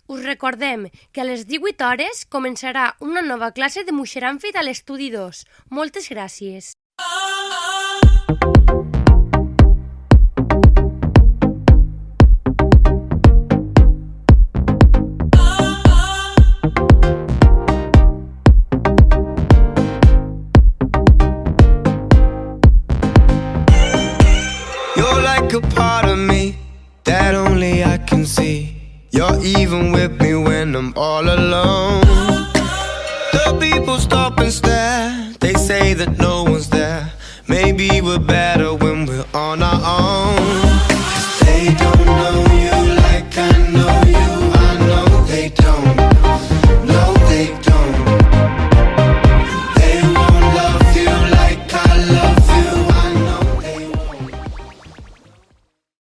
Us recordem que a les 18 hores començarà una nova classe de Muixeranfit a l'Estudi 2. Moltes gràcies. You're like a part of me that only I can see. You're even with me when I'm all alone. The people stop and stare. They say that no one's there. Maybe we're better when we're on our own.